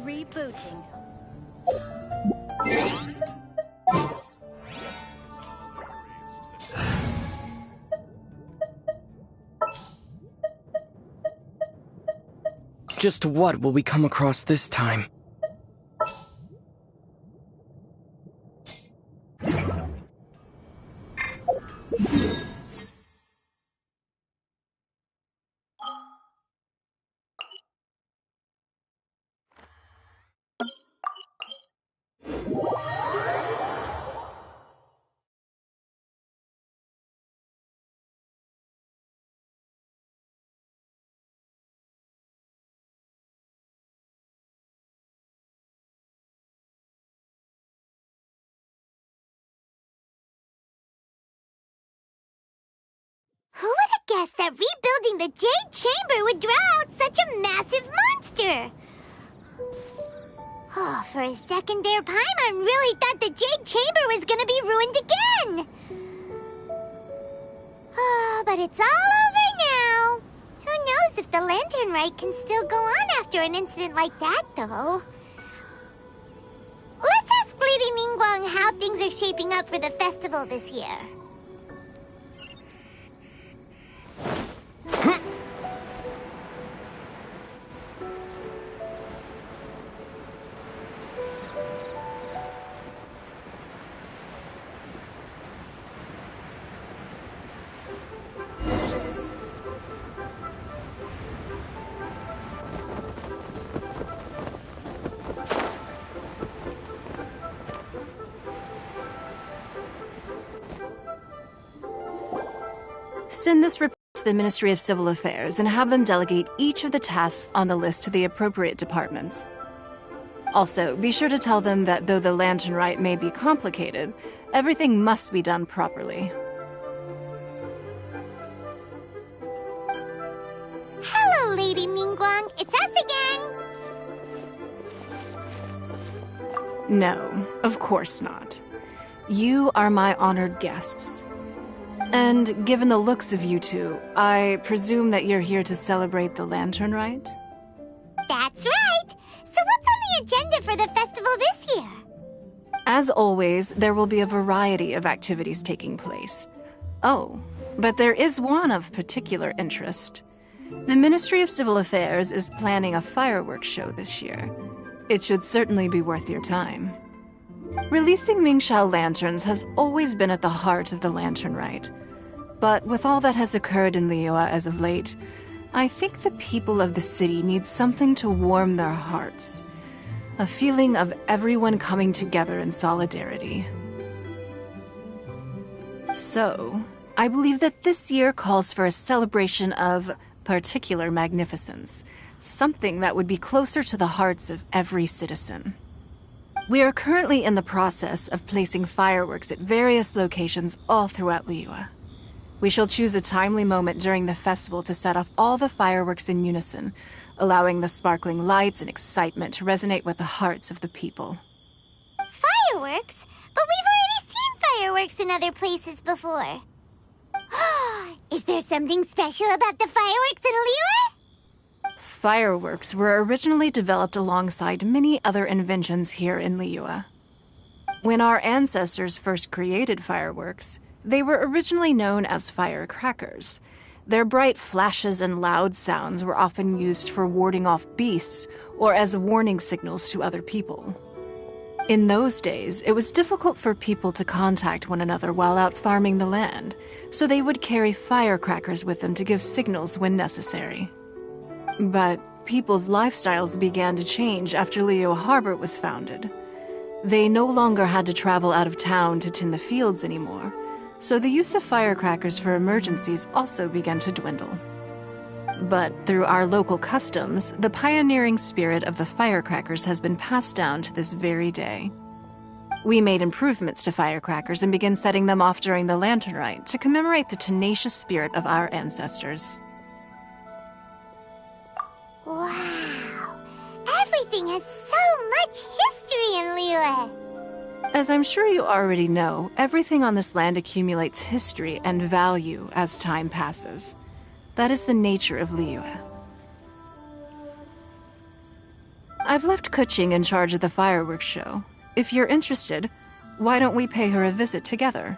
Rebooting. Just what will we come across this time? Who would have guessed that rebuilding the Jade Chamber would draw out such a massive monster? Oh, for a second there, Paimon really thought the Jade Chamber was gonna be ruined again. Oh, but it's all over now. Who knows if the Lantern Rite can still go on after an incident like that, though. Let's ask Lady Ningguang how things are shaping up for the festival this year. Send this report to the Ministry of Civil Affairs and have them delegate each of the tasks on the list to the appropriate departments. Also, be sure to tell them that though the Lantern Rite may be complicated, everything must be done properly. Hello, Lady Ningguang. It's us again. No, of course not. You are my honored guests. And given the looks of you two, I presume that you're here to celebrate the Lantern Rite? That's right! So what's on the agenda for the festival this year? As always, there will be a variety of activities taking place. Oh, but there is one of particular interest. The Ministry of Civil Affairs is planning a fireworks show this year. It should certainly be worth your time. Releasing Mingxiao lanterns has always been at the heart of the Lantern Rite. But with all that has occurred in Liyue as of late, I think the people of the city need something to warm their hearts. A feeling of everyone coming together in solidarity. So, I believe that this year calls for a celebration of particular magnificence, something that would be closer to the hearts of every citizen. We are currently in the process of placing fireworks at various locations all throughout Liyue. We shall choose a timely moment during the festival to set off all the fireworks in unison, allowing the sparkling lights and excitement to resonate with the hearts of the people. Fireworks? But we've already seen fireworks in other places before. Is there something special about the fireworks in Liyue? Fireworks were originally developed alongside many other inventions here in Liyue. When our ancestors first created fireworks, they were originally known as firecrackers. Their bright flashes and loud sounds were often used for warding off beasts or as warning signals to other people. In those days, it was difficult for people to contact one another while out farming the land, so they would carry firecrackers with them to give signals when necessary. But people's lifestyles began to change after Liyue Harbor was founded. They no longer had to travel out of town to tend the fields anymore, so the use of firecrackers for emergencies also began to dwindle. But through our local customs, the pioneering spirit of the firecrackers has been passed down to this very day. We made improvements to firecrackers and began setting them off during the Lantern Rite to commemorate the tenacious spirit of our ancestors. Wow! Everything has so much history in Liyue! As I'm sure you already know, everything on this land accumulates history and value as time passes. That is the nature of Liyue. I've left Kuching in charge of the fireworks show. If you're interested, why don't we pay her a visit together?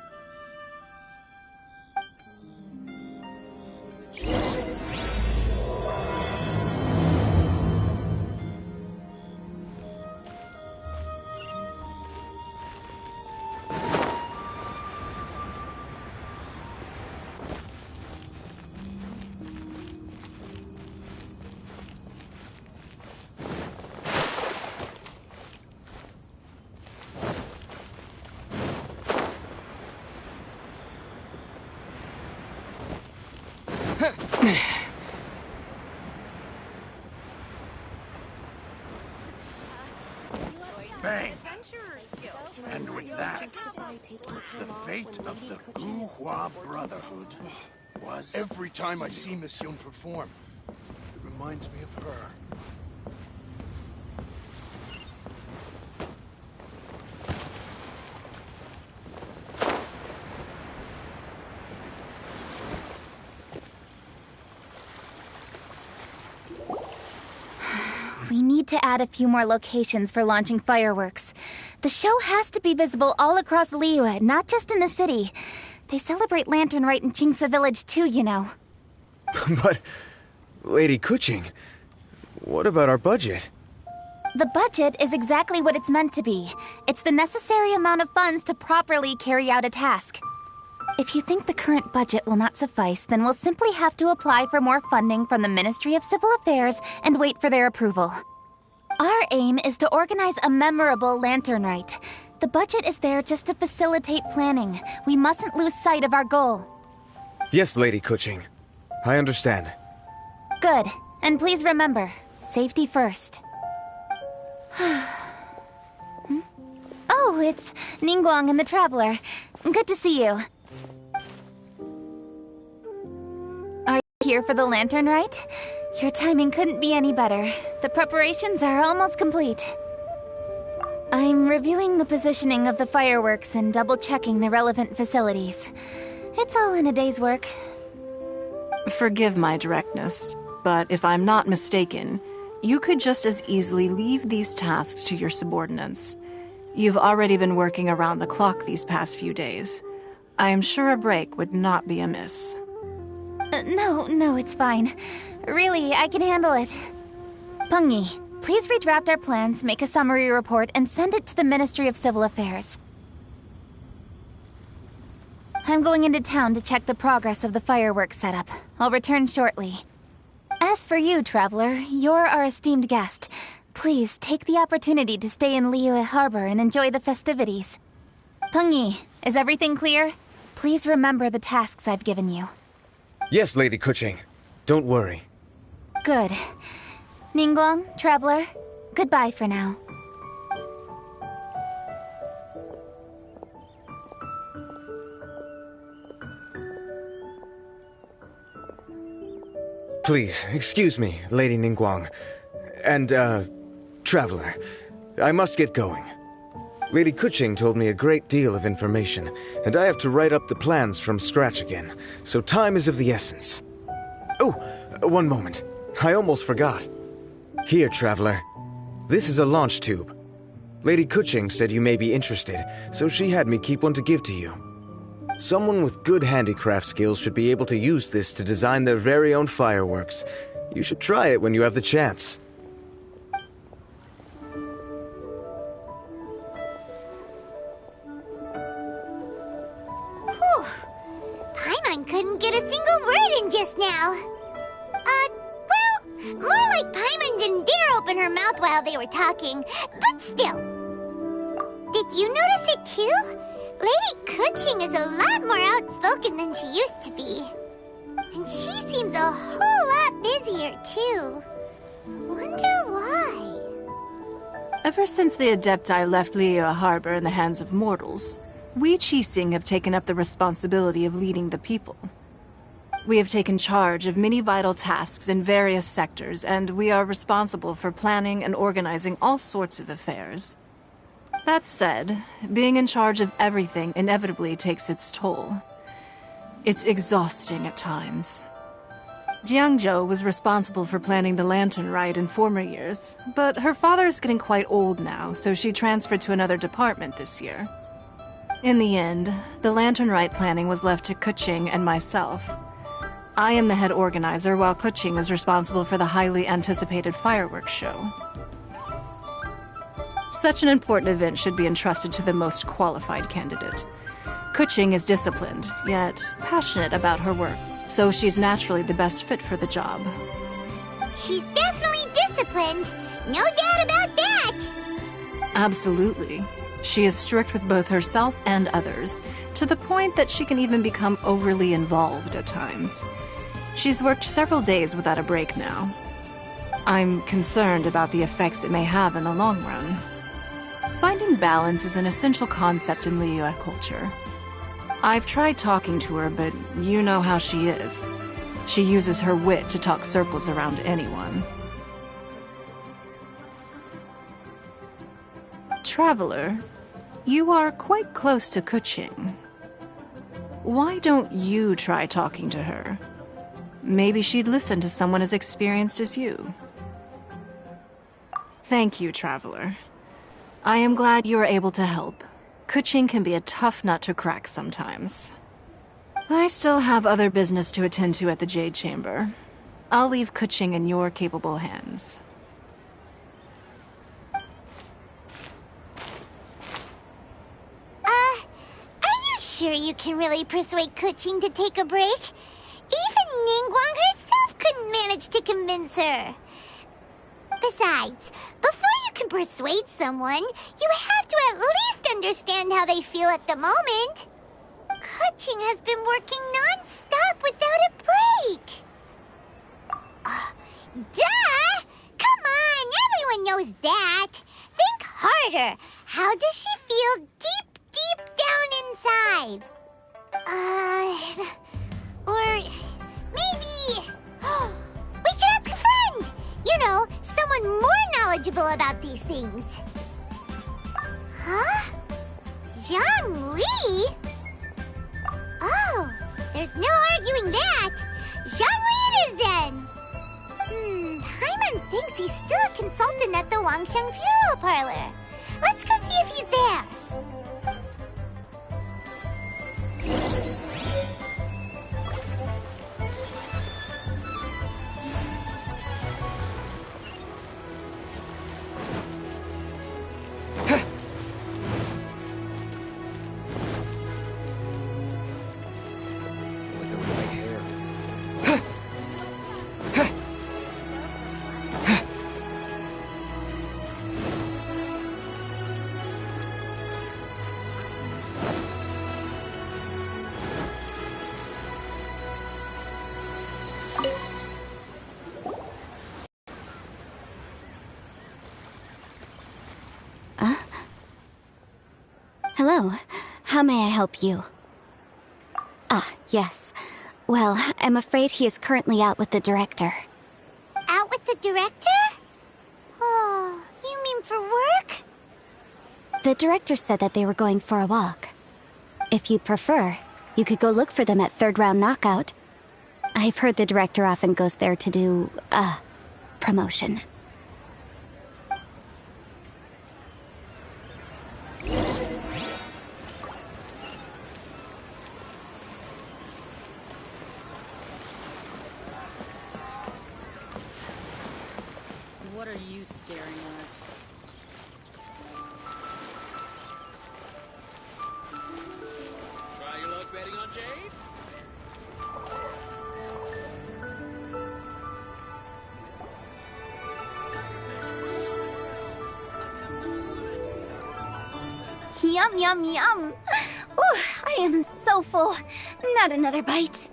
Bang! And with that, the fate of the Bourgeois Brotherhood was... Every time I see Mission perform, it reminds me of her. We need to add a few more locations for launching fireworks. The show has to be visible all across Liyue, not just in the city. They celebrate Lantern Rite in Jingsa Village too, you know. But, Lady Kuching, what about our budget? The budget is exactly what it's meant to be. It's the necessary amount of funds to properly carry out a task. If you think the current budget will not suffice, then we'll simply have to apply for more funding from the Ministry of Civil Affairs and wait for their approval. Our aim is to organize a memorable Lantern Rite. The budget is there just to facilitate planning. We mustn't lose sight of our goal. Yes, Lady Kuching. I understand. Good. And please remember, safety first. Oh, it's Ningguang and the Traveler. Good to see you. Are you here for the Lantern Rite? Your timing couldn't be any better. The preparations are almost complete. I'm reviewing the positioning of the fireworks and double-checking the relevant facilities. It's all in a day's work. Forgive my directness, but if I'm not mistaken, you could just as easily leave these tasks to your subordinates. You've already been working around the clock these past few days. I am sure a break would not be amiss. No, it's fine. Really, I can handle it. Pengyi, please redraft our plans, make a summary report, and send it to the Ministry of Civil Affairs. I'm going into town to check the progress of the fireworks setup. I'll return shortly. As for you, Traveler, you're our esteemed guest. Please take the opportunity to stay in Liyue Harbor and enjoy the festivities. Pengyi, is everything clear? Please remember the tasks I've given you. Yes, Lady Kuching. Don't worry. Good. Ningguang, Traveler, goodbye for now. Please, excuse me, Lady Ningguang. And, Traveler. I must get going. Lady Kuching told me a great deal of information, and I have to write up the plans from scratch again, so time is of the essence. Oh, one moment. I almost forgot. Here, Traveler. This is a launch tube. Lady Kuching said you may be interested, so she had me keep one to give to you. Someone with good handicraft skills should be able to use this to design their very own fireworks. You should try it when you have the chance. Whew. Paimon couldn't get a single word in just now. Well, more like Paimon didn't dare open her mouth while they were talking. But still. Did you notice it too? Lady Kuching is a lot more outspoken than she used to be. And she seems a whole lot busier, too. Wonder why? Ever since the Adepti left Liyue Harbor in the hands of mortals, we Qixing have taken up the responsibility of leading the people. We have taken charge of many vital tasks in various sectors, and we are responsible for planning and organizing all sorts of affairs. That said, being in charge of everything inevitably takes its toll. It's exhausting at times. Jiangzhou was responsible for planning the lantern ride in former years, but her father is getting quite old now, so she transferred to another department this year. In the end, the lantern ride planning was left to Kuching and myself. I am the head organizer, while Kuching is responsible for the highly anticipated fireworks show. Such an important event should be entrusted to the most qualified candidate. Kuching is disciplined, yet passionate about her work, so she's naturally the best fit for the job. She's definitely disciplined. No doubt about that. Absolutely. She is strict with both herself and others, to the point that she can even become overly involved at times. She's worked several days without a break now. I'm concerned about the effects it may have in the long run. Finding balance is an essential concept in Liyue culture. I've tried talking to her, but you know how she is. She uses her wit to talk circles around anyone. Traveler, you are quite close to Kuching. Why don't you try talking to her? Maybe she'd listen to someone as experienced as you. Thank you, Traveler. I am glad you are able to help. Kuching can be a tough nut to crack sometimes. I still have other business to attend to at the Jade Chamber. I'll leave Kuching in your capable hands. Are you sure you can really persuade Kuching to take a break? Even Ningguang herself couldn't manage to convince her. Besides, before you can persuade someone, you have to at least understand how they feel at the moment. Kuching has been working non-stop without a break. Duh! Come on, everyone knows that. Think harder. How does she feel deep, deep down inside? Or maybe... we could ask a friend! You know, someone more knowledgeable about these things. Huh? Zhang Li? Oh, there's no arguing that. Zhang Li it is then. Paimon thinks he's still a consultant at the Wangsheng Funeral Parlor. Let's go see if he's there. Hello. How may I help you? Ah, yes. Well, I'm afraid he is currently out with the director. Out with the director? Oh, you mean for work? The director said that they were going for a walk. If you'd prefer, you could go look for them at third round knockout. I've heard the director often goes there to do, promotion. What are you staring at? Try your luck betting on Jade? Yum, yum, yum. Ooh, I am so full. Not another bite.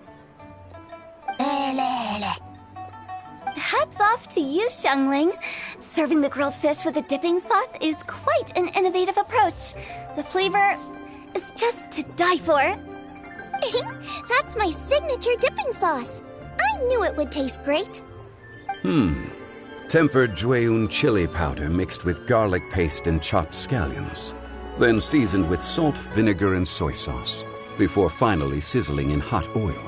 Hats off to you, Xiangling. Serving the grilled fish with a dipping sauce is quite an innovative approach. The flavor is just to die for. That's my signature dipping sauce. I knew it would taste great. Tempered Jueyun chili powder mixed with garlic paste and chopped scallions. Then seasoned with salt, vinegar, and soy sauce, before finally sizzling in hot oil.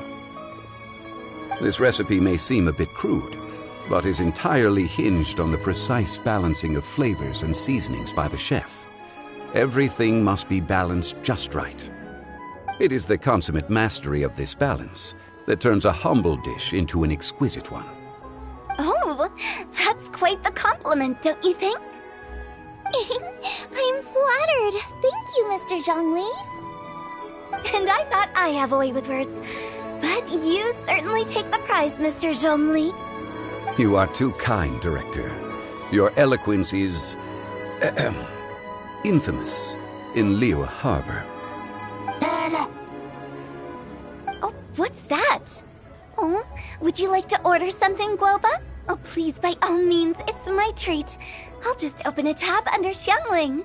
This recipe may seem a bit crude, but is entirely hinged on the precise balancing of flavors and seasonings by the chef. Everything must be balanced just right. It is the consummate mastery of this balance that turns a humble dish into an exquisite one. Oh, that's quite the compliment, don't you think? I'm flattered. Thank you, Mr. Zhongli. And I thought I have a way with words. But you certainly take the prize, Mr. Zhongli. You are too kind, Director. Your eloquence is infamous in Liyue Harbor. Oh, what's that? Oh, would you like to order something, Guoba? Oh, please, by all means, it's my treat. I'll just open a tab under Xiangling.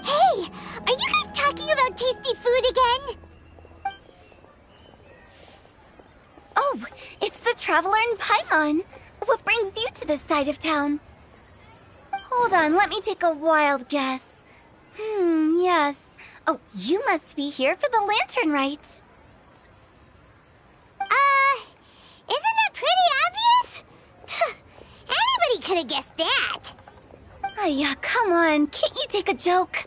Hey, are you guys talking about tasty food again? Oh, it's the Traveler in Paimon. What brings you to this side of town? Hold on, let me take a wild guess. Yes. Oh, you must be here for the lantern rite. Isn't that pretty obvious? Anybody could have guessed that. Yeah, come on, can't you take a joke?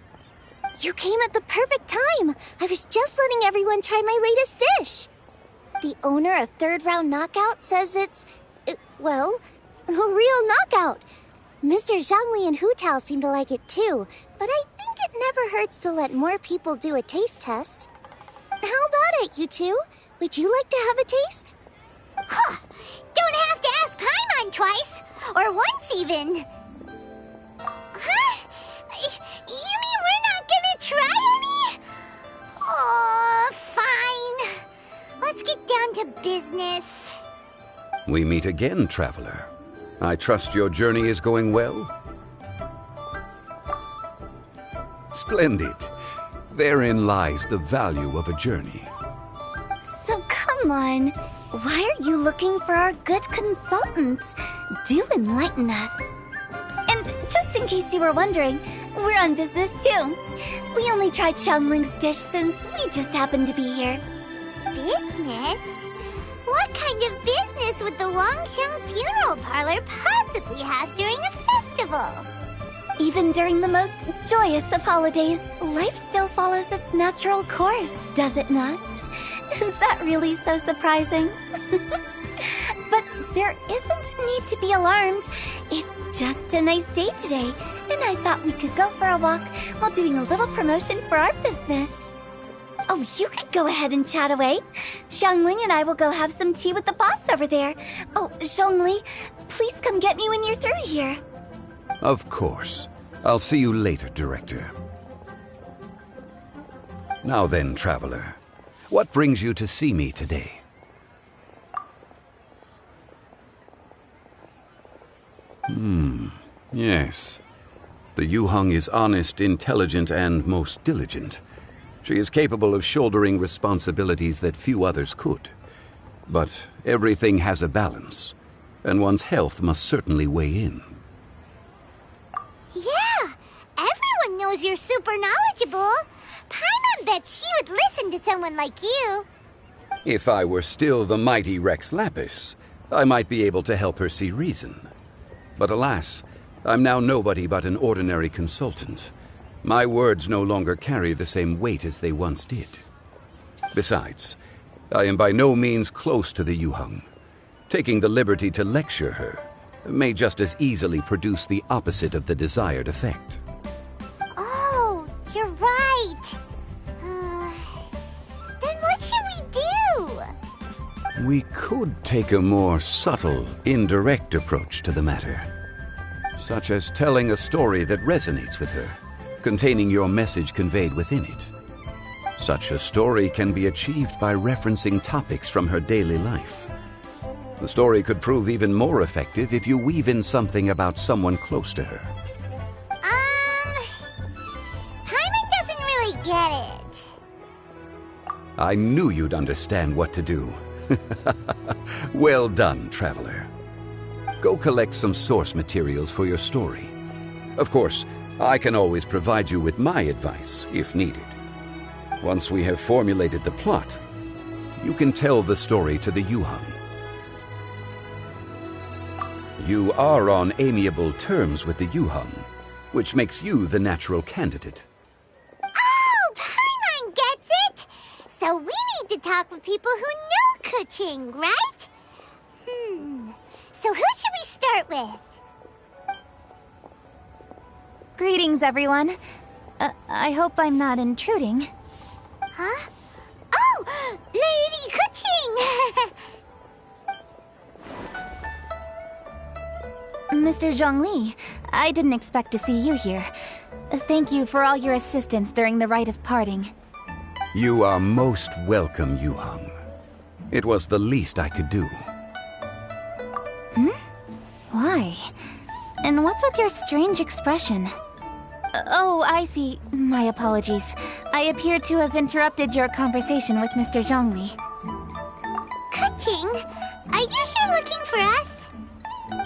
You came at the perfect time. I was just letting everyone try my latest dish. The owner of Third Round Knockout says it's, well, a real knockout. Mr. Zhongli and Hu Tao seem to like it too, but I think it never hurts to let more people do a taste test. How about it, you two? Would you like to have a taste? Huh! Don't have to ask Paimon twice, or once even. Huh? You mean we're not gonna try any? Oh, fine. Let's get down to business. We meet again, Traveler. I trust your journey is going well? Splendid. Therein lies the value of a journey. So come on, why are you looking for our good consultant? Do enlighten us. And just in case you were wondering, we're on business too. We only tried Xiangling's dish since we just happened to be here. Business? What kind of business would the Wangxiang Funeral Parlor possibly have during a festival? Even during the most joyous of holidays, life still follows its natural course, does it not? Is that really so surprising? But there isn't need to be alarmed. It's just a nice day today, and I thought we could go for a walk while doing a little promotion for our business. Oh, you could go ahead and chat away. Xiangling and I will go have some tea with the boss over there. Oh, Zhongli, please come get me when you're through here. Of course. I'll see you later, Director. Now then, Traveler, what brings you to see me today? Yes. The Yuheng is honest, intelligent, and most diligent. She is capable of shouldering responsibilities that few others could. But everything has a balance, and one's health must certainly weigh in. Yeah, everyone knows you're super knowledgeable. Paimon bets she would listen to someone like you. If I were still the mighty Rex Lapis, I might be able to help her see reason. But alas, I'm now nobody but an ordinary consultant. My words no longer carry the same weight as they once did. Besides, I am by no means close to the Yuheng. Taking the liberty to lecture her may just as easily produce the opposite of the desired effect. Oh, you're right. Then what should we do? We could take a more subtle, indirect approach to the matter, such as telling a story that resonates with her, containing your message conveyed within it. Such a story can be achieved by referencing topics from her daily life. The story could prove even more effective if you weave in something about someone close to her. Paimon doesn't really get it. I knew you'd understand what to do. Well done, Traveler. Go collect some source materials for your story. Of course, I can always provide you with my advice, if needed. Once we have formulated the plot, you can tell the story to the Yuhang. You are on amiable terms with the Yuhang, which makes you the natural candidate. Oh, Paimon gets it! So we need to talk with people who know Kuching, right? So who should we start with? Greetings, everyone. I hope I'm not intruding. Huh? Oh! Lady Kuching! Mr. Zhongli, I didn't expect to see you here. Thank you for all your assistance during the rite of parting. You are most welcome, Yuhang. It was the least I could do. Why? And what's with your strange expression? Oh, I see. My apologies. I appear to have interrupted your conversation with Mr. Zhongli. Kuching, are you here looking for us?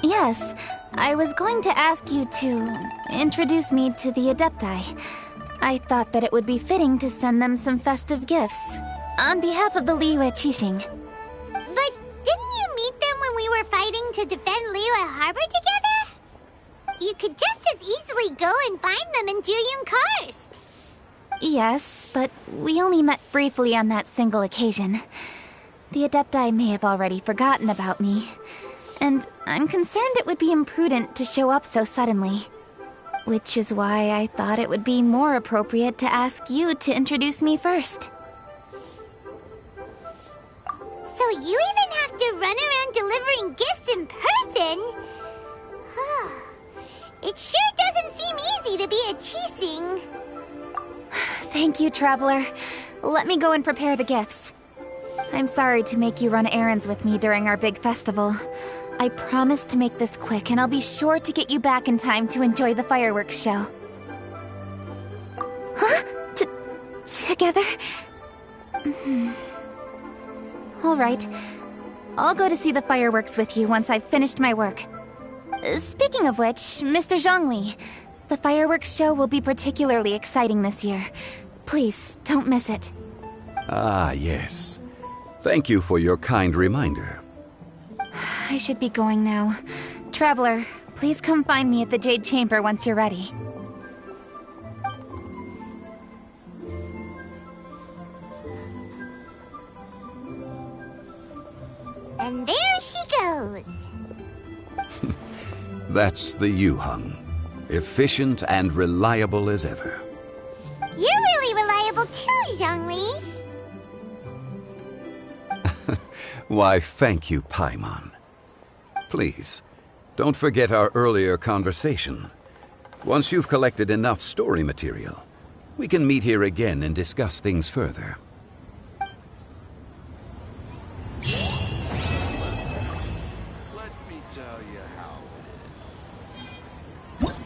Yes, I was going to ask you to introduce me to the Adepti. I thought that it would be fitting to send them some festive gifts. On behalf of the Liyue Qixing. But didn't you meet them when we were fighting to defend Liyue Harbor together? You could just as easily go and find them in Juyun Karst. Yes, but we only met briefly on that single occasion. The Adepti may have already forgotten about me. And I'm concerned it would be imprudent to show up so suddenly. Which is why I thought it would be more appropriate to ask you to introduce me first. So you even have to run around delivering gifts in person? It sure doesn't seem easy to be a Qixing. Thank you, Traveler. Let me go and prepare the gifts. I'm sorry to make you run errands with me during our big festival. I promise to make this quick, and I'll be sure to get you back in time to enjoy the fireworks show. Huh? Together? All right. I'll go to see the fireworks with you once I've finished my work. Speaking of which, Mr. Zhongli, the fireworks show will be particularly exciting this year. Please, don't miss it. Ah, yes. Thank you for your kind reminder. I should be going now. Traveler, please come find me at the Jade Chamber once you're ready. And there she goes. That's the Yuhang. Efficient and reliable as ever. You're really reliable too, Zhongli. Why, thank you, Paimon. Please, don't forget our earlier conversation. Once you've collected enough story material, we can meet here again and discuss things further. Let me tell you how it is.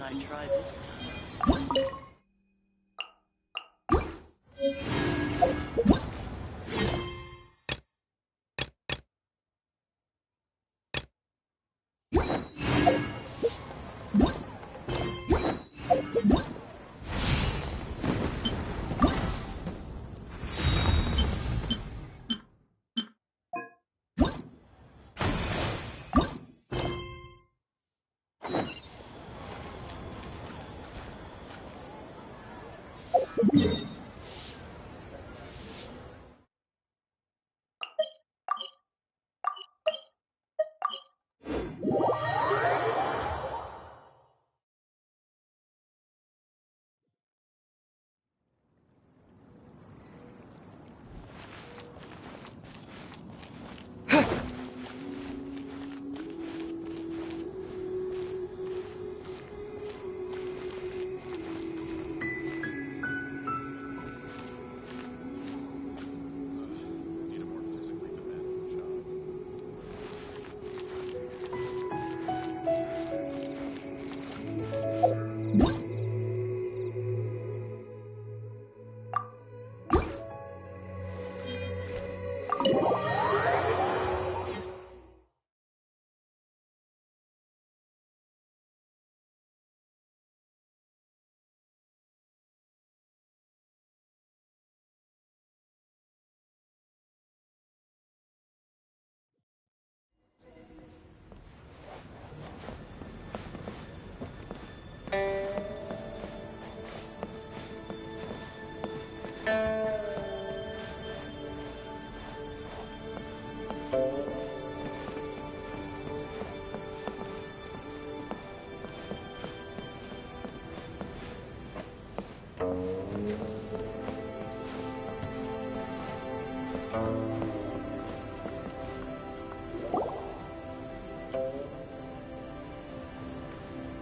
I try this time?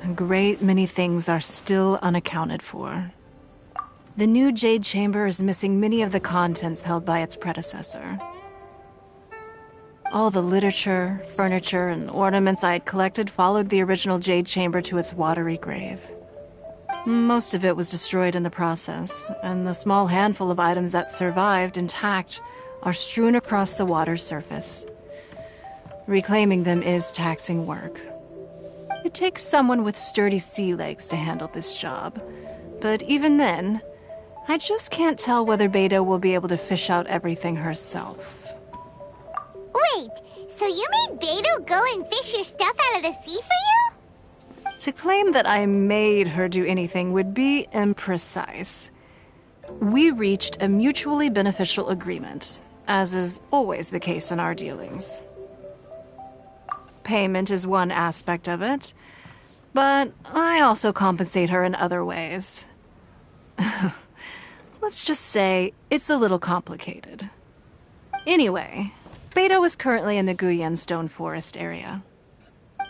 A great many things are still unaccounted for. The new Jade Chamber is missing many of the contents held by its predecessor. All the literature, furniture, and ornaments I had collected followed the original Jade Chamber to its watery grave. Most of it was destroyed in the process, and the small handful of items that survived intact are strewn across the water's surface. Reclaiming them is taxing work. It takes someone with sturdy sea legs to handle this job, but even then, I just can't tell whether Beto will be able to fish out everything herself. Wait, so you made Beto go and fish your stuff out of the sea for you? To claim that I made her do anything would be imprecise. We reached a mutually beneficial agreement, as is always the case in our dealings. Payment is one aspect of it, but I also compensate her in other ways. Let's just say it's a little complicated. Anyway, Beto is currently in the Guyan Stone Forest area.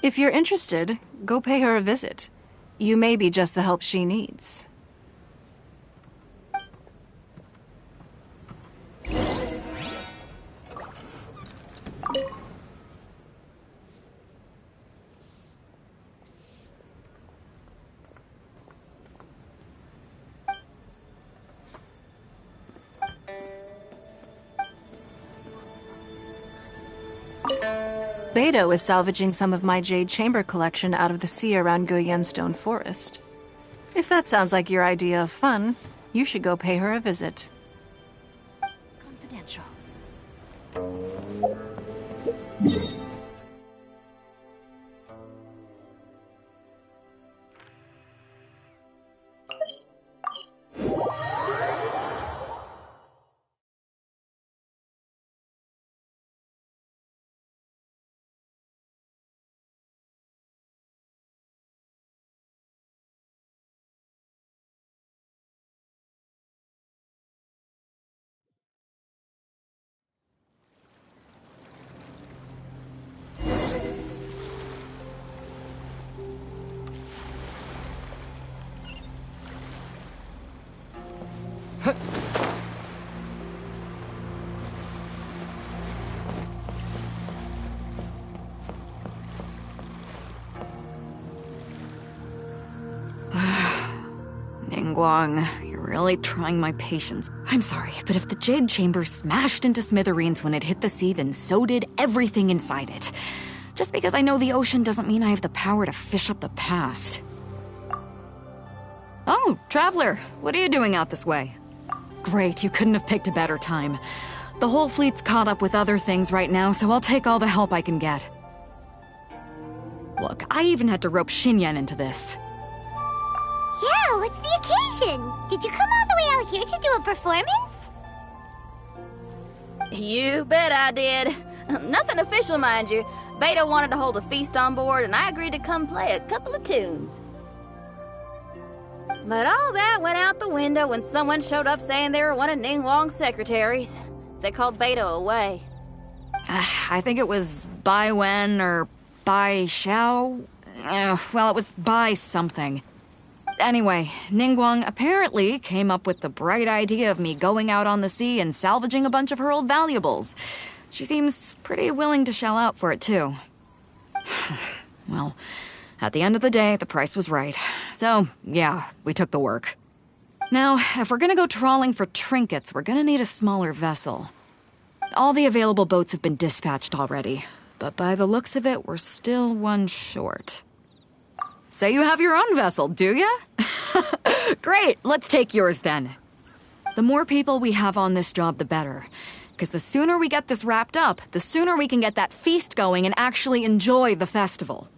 If you're interested, go pay her a visit. You may be just the help she needs. Beto is salvaging some of my Jade Chamber collection out of the sea around Guyan Stone Forest. If that sounds like your idea of fun, you should go pay her a visit. It's confidential. Ningguang. You're really trying my patience. I'm sorry, but if the Jade Chamber smashed into smithereens when it hit the sea, then so did everything inside it. Just because I know the ocean doesn't mean I have the power to fish up the past. Oh, Traveler, what are you doing out this way? Great, you couldn't have picked a better time. The whole fleet's caught up with other things right now, so I'll take all the help I can get. Look, I even had to rope Xinyan into this. Yeah, what's the occasion? Did you come all the way out here to do a performance? You bet I did. Nothing official, mind you. Beta wanted to hold a feast on board, and I agreed to come play a couple of tunes. But all that went out the window when someone showed up saying they were one of Ningguang's secretaries. They called Beta away. I think it was Bai Wen or Bai Xiao. Well, it was Bai something. Anyway, Ningguang apparently came up with the bright idea of me going out on the sea and salvaging a bunch of her old valuables. She seems pretty willing to shell out for it, too. Well, at the end of the day, the price was right. So, yeah, we took the work. Now, if we're gonna go trawling for trinkets, we're gonna need a smaller vessel. All the available boats have been dispatched already, but by the looks of it, we're still one short. So you have your own vessel, do ya? Great, let's take yours then. The more people we have on this job, the better. Because the sooner we get this wrapped up, the sooner we can get that feast going and actually enjoy the festival.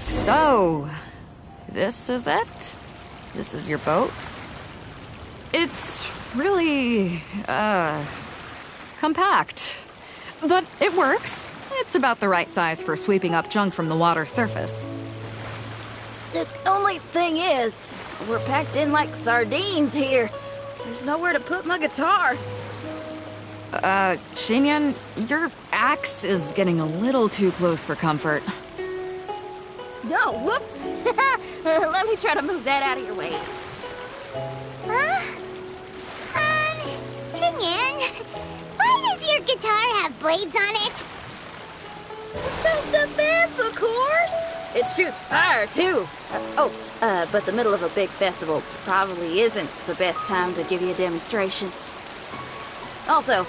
So, this is it? This is your boat? It's really, compact. But it works. It's about the right size for sweeping up junk from the water's surface. The only thing is, we're packed in like sardines here. There's nowhere to put my guitar. Xinyan, your axe is getting a little too close for comfort. Oh, whoops! Let me try to move that out of your way. Xinyan, why does your guitar have blades on it? Self-defense, of course! It shoots fire, too. But the middle of a big festival probably isn't the best time to give you a demonstration. Also,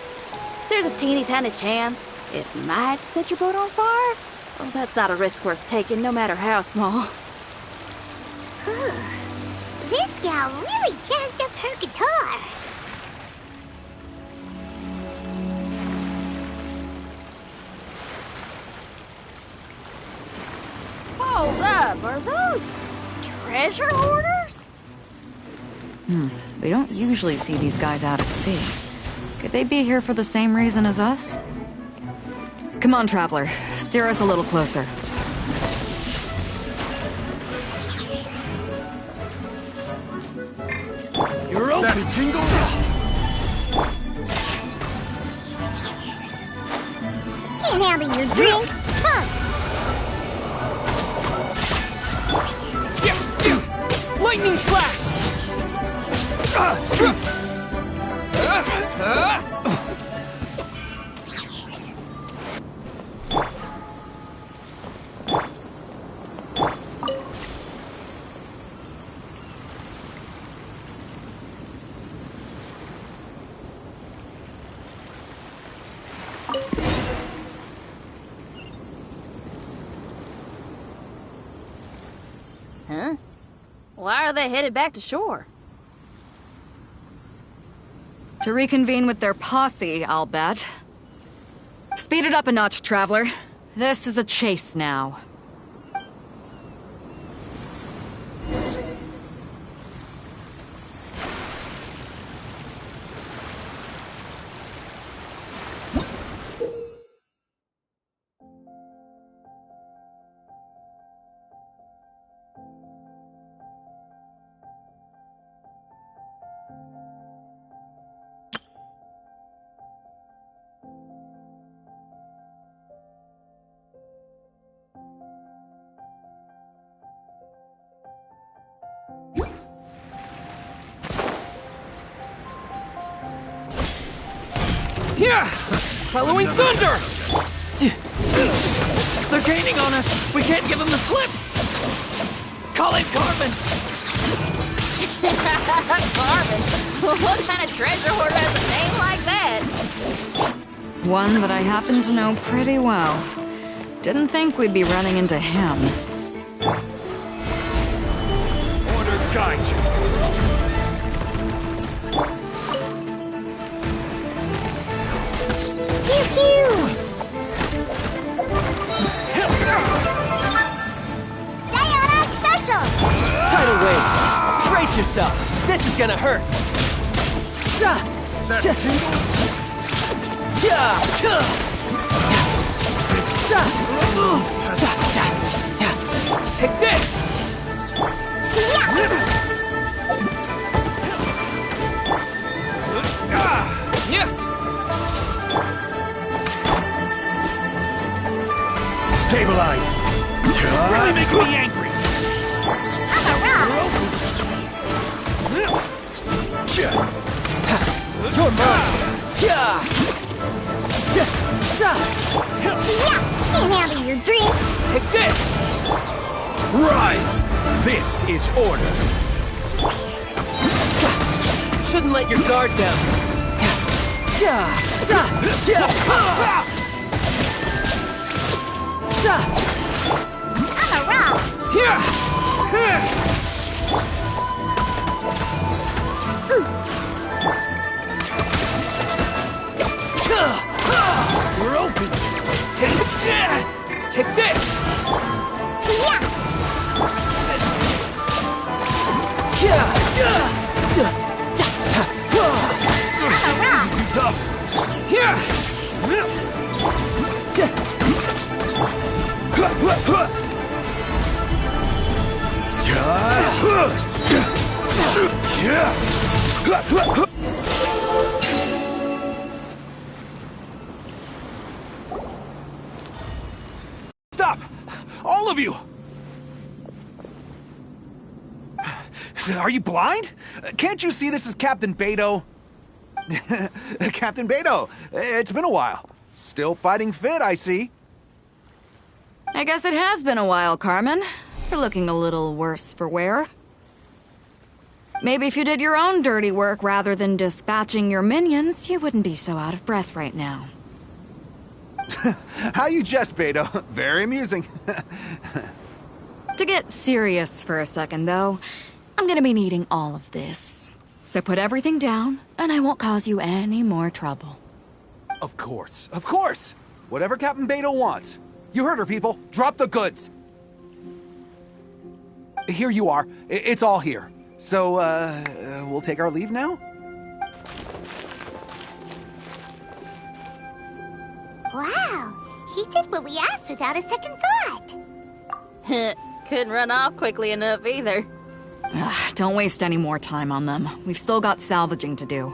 there's a teeny tiny chance it might set your boat on fire. Well, that's not a risk worth taking, no matter how small. This gal really jazzed up her guitar. Hold up, are those treasure hoarders? We don't usually see these guys out at sea. Could they be here for the same reason as us? Come on, Traveler. Steer us a little closer. You're open. That tingle? Can't handle your drink? Huh? Lightning slash! Huh? Why are they headed back to shore? To reconvene with their posse, I'll bet. Speed it up a notch, Traveler. This is a chase now. Yeah! Following thunder! They're gaining on us! We can't give them the slip! Call it Carmen! Carmen? What kind of treasure hoarder has a name like that? One that I happen to know pretty well. Didn't think we'd be running into him. Order guide you. Pew pew! Diana special! Tidal wave! Brace yourself! This is gonna hurt! That tingle? Take this! Stabilize! Really make me angry! I'm a rock! You're mine! Can't handle your drink! Take this! Rise! This is order! Shouldn't let your guard down. I'm a rock! We're open! Take this! I'm a rock! Too tough! Stop! All of you! Are you blind? Can't you see this is Captain Beto? Captain Beto, it's been a while. Still fighting fit, I see. I guess it has been a while, Carmen. You're looking a little worse for wear. Maybe if you did your own dirty work rather than dispatching your minions, you wouldn't be so out of breath right now. How you jest, Beto. Very amusing. To get serious for a second, though, I'm gonna be needing all of this. So put everything down, and I won't cause you any more trouble. Of course, of course. Whatever Captain Beto wants. You heard her, people. Drop the goods. Here you are. It's all here. So, we'll take our leave now? Wow! He did what we asked without a second thought. Couldn't run off quickly enough either. Don't waste any more time on them. We've still got salvaging to do.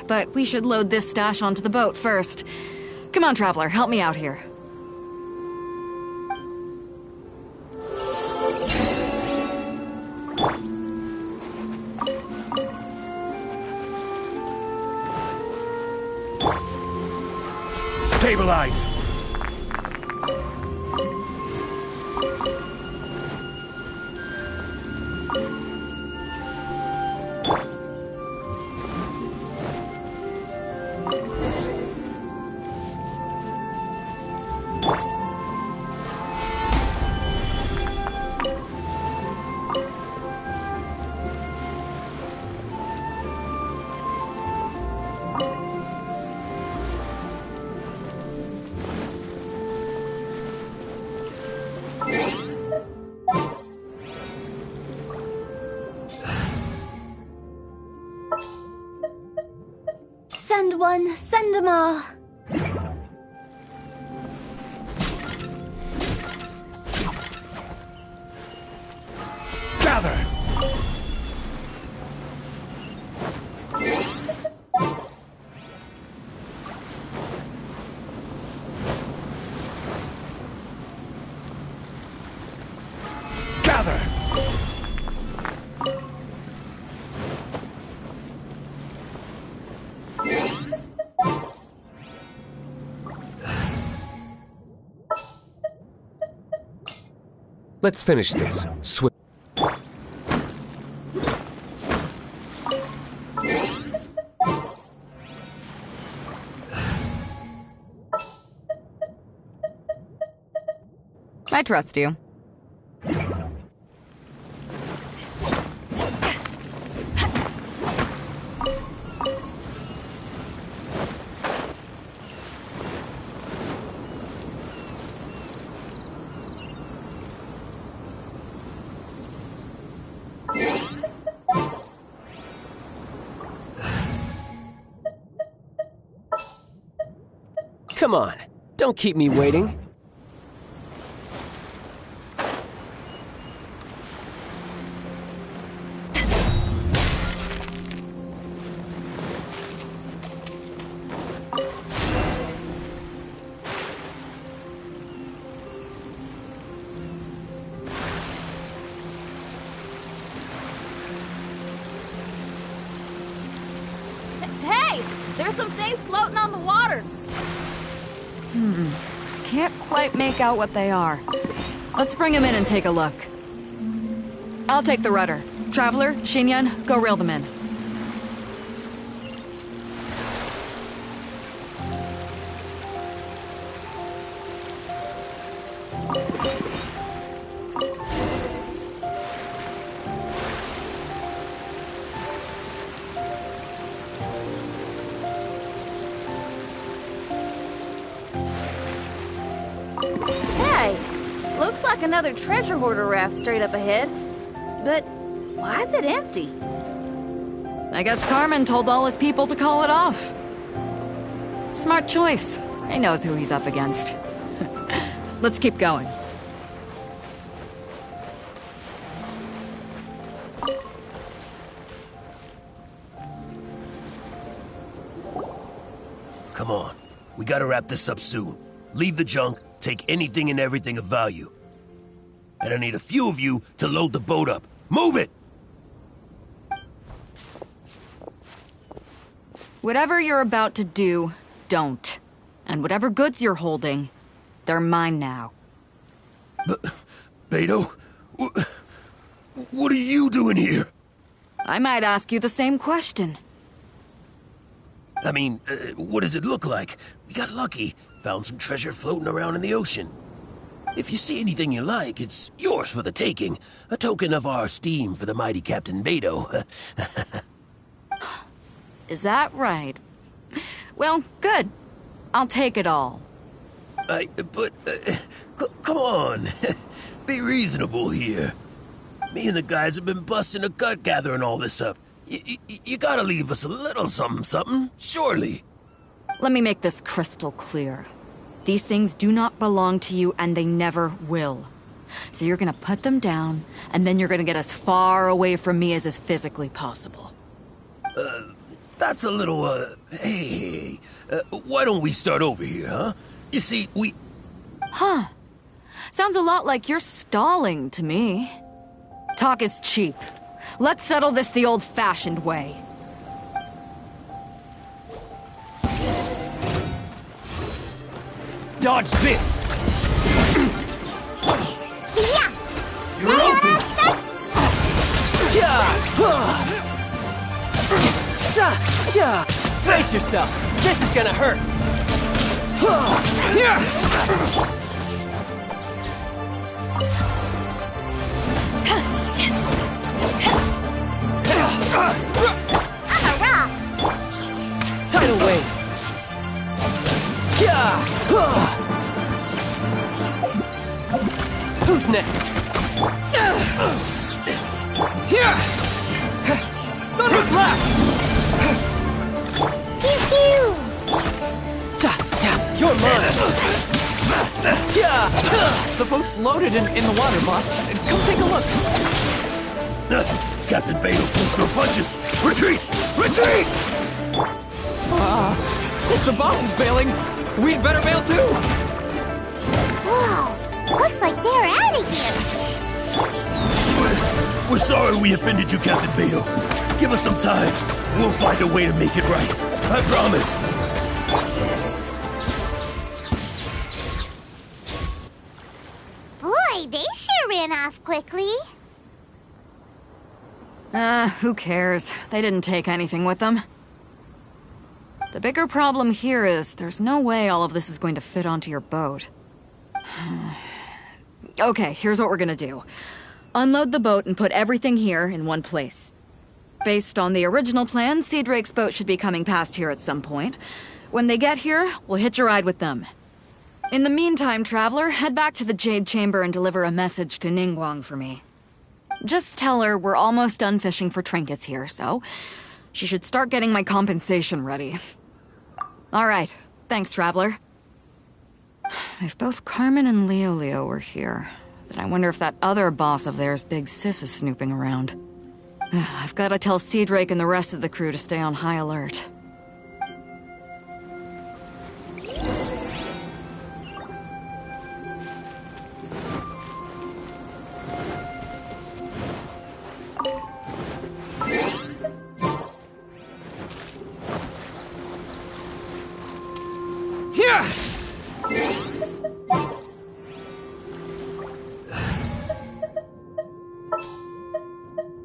But we should load this stash onto the boat first. Come on, Traveler, help me out here. Stabilize! Send one, send 'em all. Gather! Gather! Let's finish this. I trust you. Come on, don't keep me waiting. Hey! There's some things floating on the water! Can't quite make out what they are. Let's bring them in and take a look. I'll take the rudder. Traveler, Xinyan, go reel them in. Hey! Looks like another treasure hoarder raft straight up ahead. But why is it empty? I guess Carmen told all his people to call it off. Smart choice. He knows who he's up against. Let's keep going. Come on. We gotta wrap this up soon. Leave the junk, take anything and everything of value. And I need a few of you to load the boat up. Move it! Whatever you're about to do, don't. And whatever goods you're holding, they're mine now. Beto? What are you doing here? I might ask you the same question. I mean, what does it look like? We got lucky. Found some treasure floating around in the ocean. If you see anything you like, it's yours for the taking. A token of our esteem for the mighty Captain Beto. Is that right? Well, good. I'll take it all. Come on. Be reasonable here. Me and the guys have been busting a gut gathering all this up. You gotta leave us a little something, surely. Let me make this crystal clear. These things do not belong to you, and they never will. So you're gonna put them down, and then you're gonna get as far away from me as is physically possible. That's a little, hey, why don't we start over here, huh? You see, Huh. Sounds a lot like you're stalling to me. Talk is cheap. Let's settle this the old-fashioned way. Dodge this! Yeah! You're open! Brace yourself! This is gonna hurt! I'm a rock! Tidal wave! Who's next? Thunder blast! Pew pew! You're mine! The boat's loaded in the water, boss. Come take a look. Captain Beto pulls no punches. Retreat! Retreat! If the boss is bailing, we'd better bail too! Whoa! Looks like they're out of here! We're sorry we offended you, Captain Beto. Give us some time. We'll find a way to make it right. I promise. Boy, they sure ran off quickly. Who cares? They didn't take anything with them. The bigger problem here is there's no way all of this is going to fit onto your boat. Okay, here's what we're gonna do. Unload the boat and put everything here in one place. Based on the original plan, Sea Drake's boat should be coming past here at some point. When they get here, we'll hitch a ride with them. In the meantime, Traveler, head back to the Jade Chamber and deliver a message to Ningguang for me. Just tell her we're almost done fishing for trinkets here, so she should start getting my compensation ready. All right, thanks, Traveler. If both Carmen and Leo were here, then I wonder if that other boss of theirs, Big Sis, is snooping around. I've got to tell Sea Drake and the rest of the crew to stay on high alert.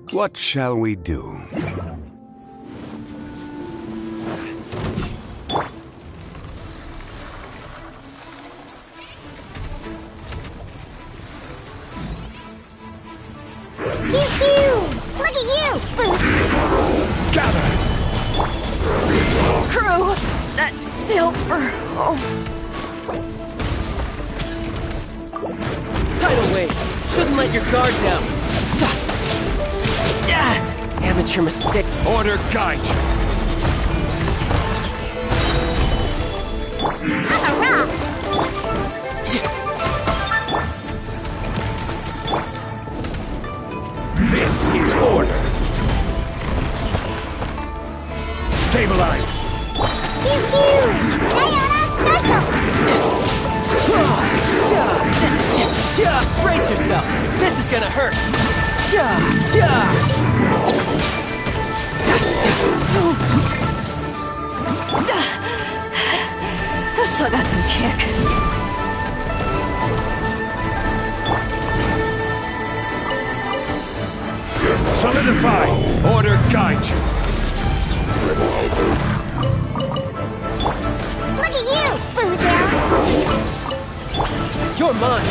What shall we do? Look at you! Gather! Crew! That silver! Oh. Tidal wave! Shouldn't let your guard down! Amateur mistake. Order guide you. I'm a rock! This is order. Stabilize. Pew pew! Diana special! Brace yourself! This is gonna hurt! I've still got some kick. Solidify. Order guide you. Look at you, Boozer! You're mine!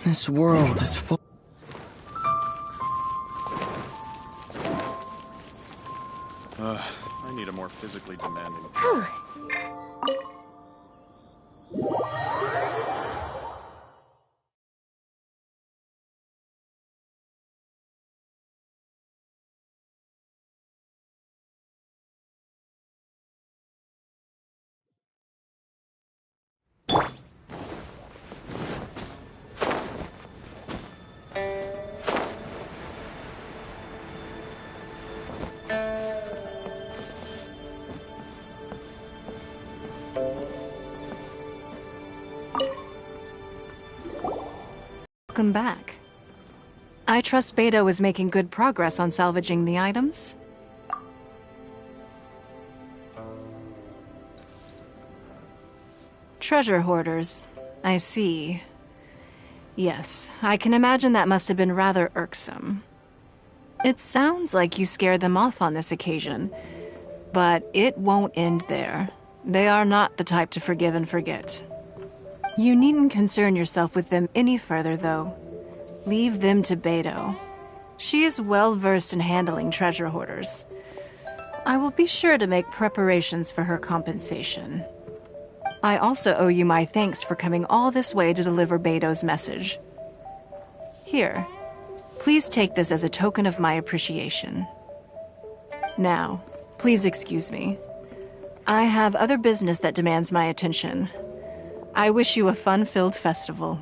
This world is full. I need a more physically demanding. Welcome back. I trust Beto is making good progress on salvaging the items. Treasure hoarders. I see. Yes, I can imagine that must have been rather irksome. It sounds like you scared them off on this occasion, but it won't end there. They are not the type to forgive and forget. You needn't concern yourself with them any further, though. Leave them to Beto. She is well versed in handling treasure hoarders. I will be sure to make preparations for her compensation. I also owe you my thanks for coming all this way to deliver Beto's message. Here, please take this as a token of my appreciation. Now, please excuse me. I have other business that demands my attention. I wish you a fun-filled festival.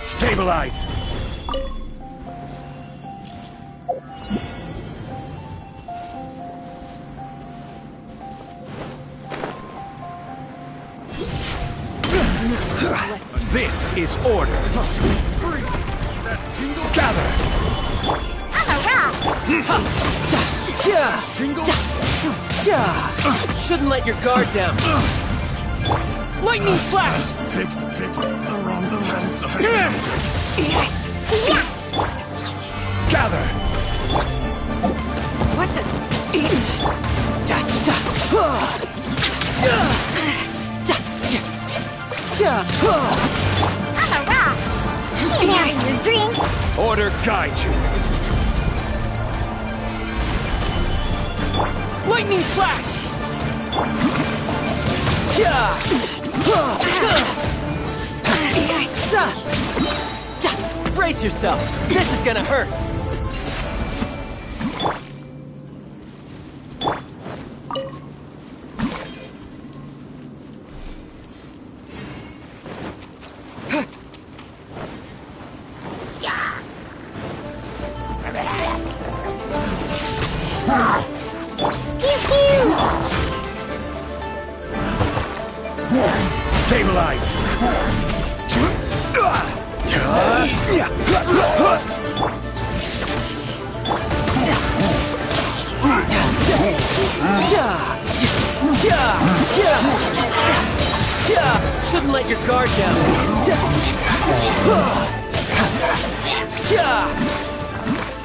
Stabilize! This is order. Gather! I'm a rock! Shouldn't let your guard down. Lightning flash! Picked around the fence. Yes! Gather! What the? I'm a rock! Ain't having your dream! Order guide you. Lightning flash! Brace yourself. This is gonna hurt. Stabilize! Shouldn't Shouldn't let your guard down.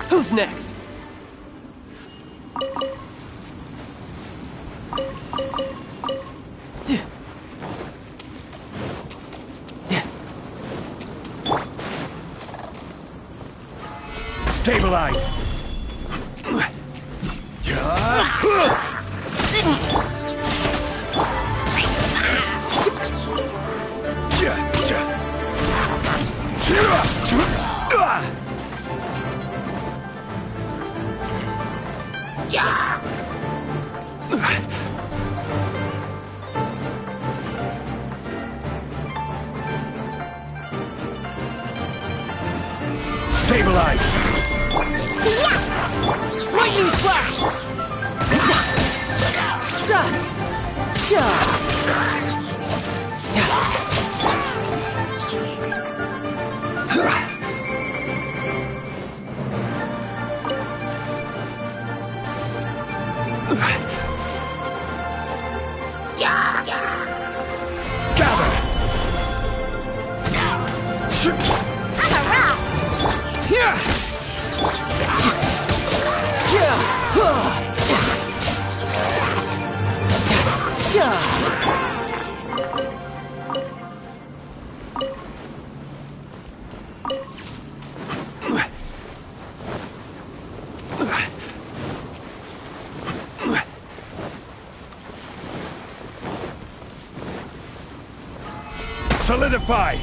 Who's next? Stabilize! Stabilize! Lightning flash! Solidify!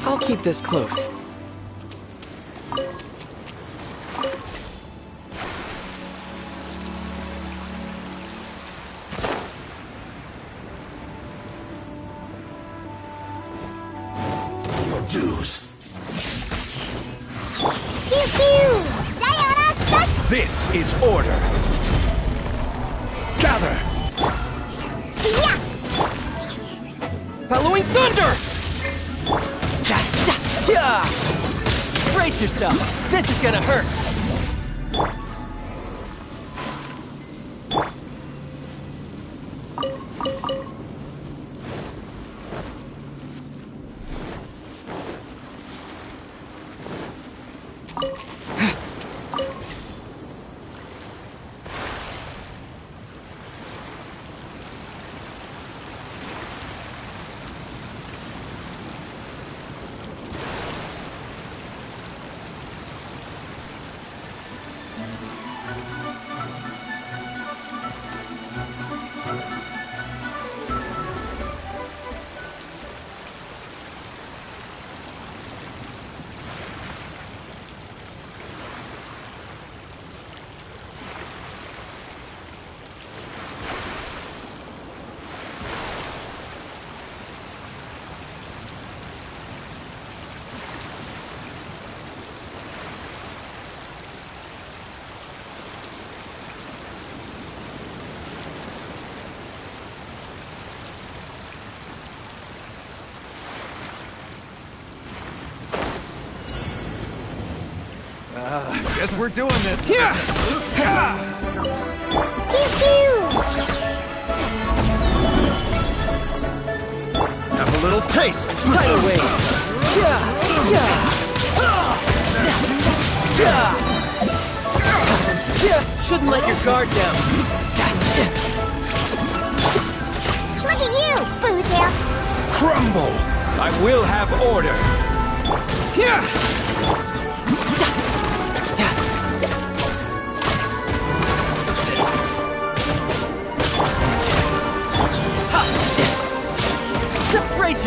I'll keep this close. Your dues. Pew pew! Diana, shut! This is order! Gather! Yeah! Bellowing thunder! Brace yourself. This is gonna hurt. Guess we're doing this. Pew pew! Have a little taste. Tidal wave. Shouldn't let your guard down. Look at you, Boozle! Crumble! I will have order!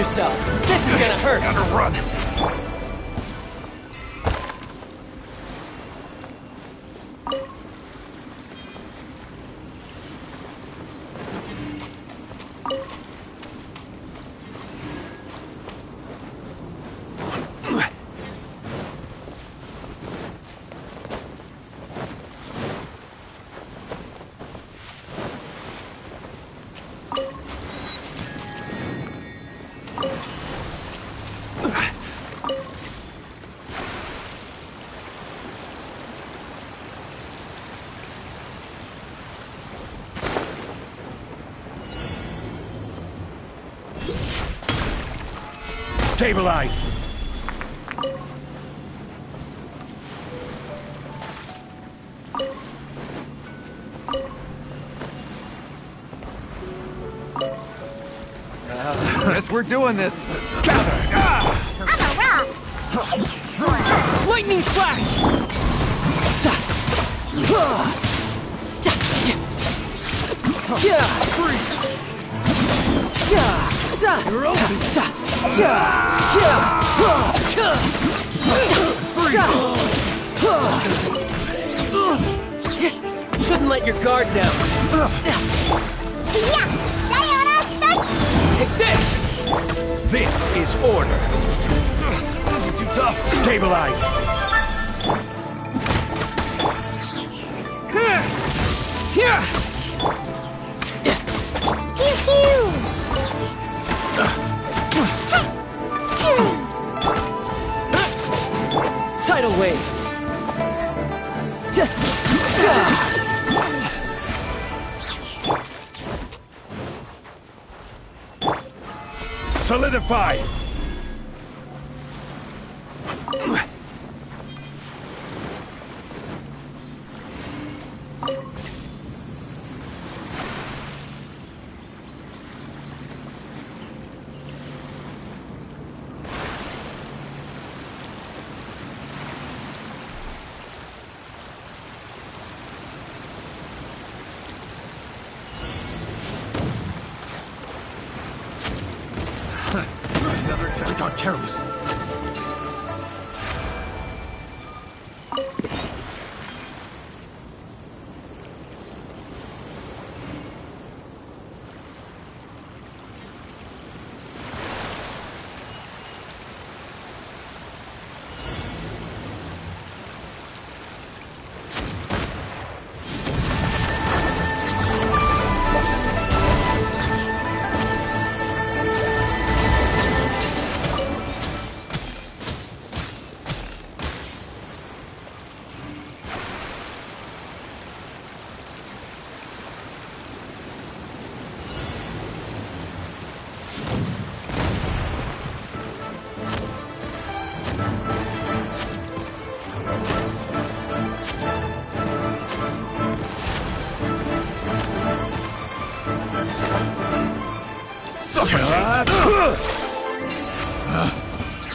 yourself! This is gonna hurt! Gotta run! Stabilize! Guess we're doing this. Gather! On the rocks! Lightning flash! You're open. Shouldn't let your guard down. Yeah! Sayonara special! Take this! This is order! This is too tough. Stabilize! Pew pew! Tidal wave! Solidify! Another test. I got careless.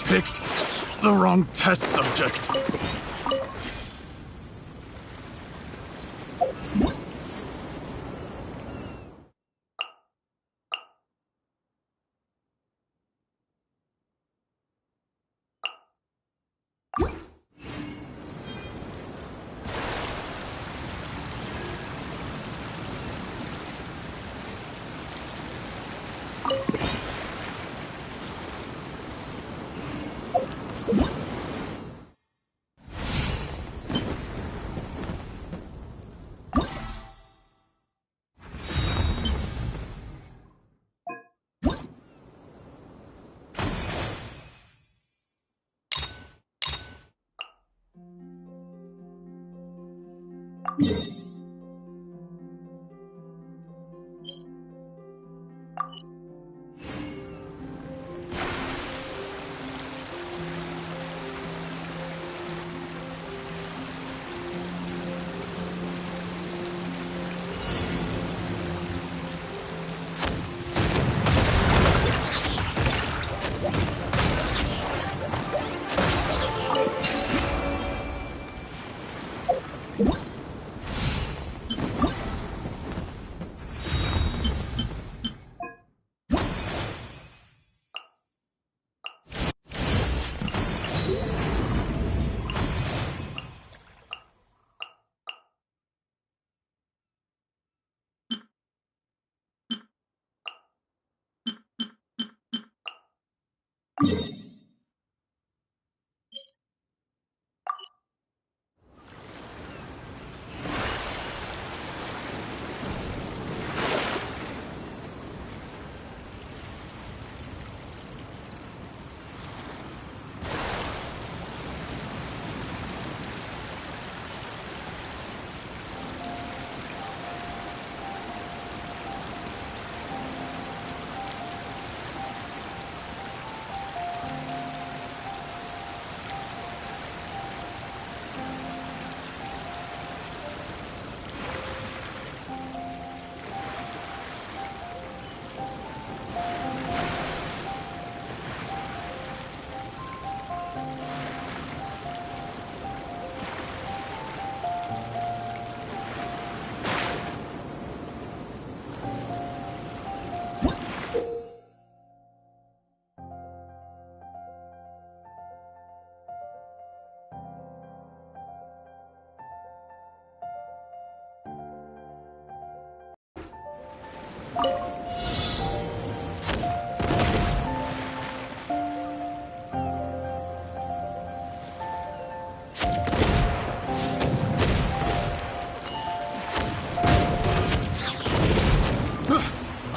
Picked the wrong test subject.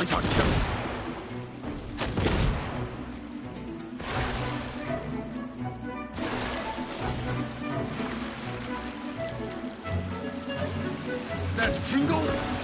I got killed. That tingle?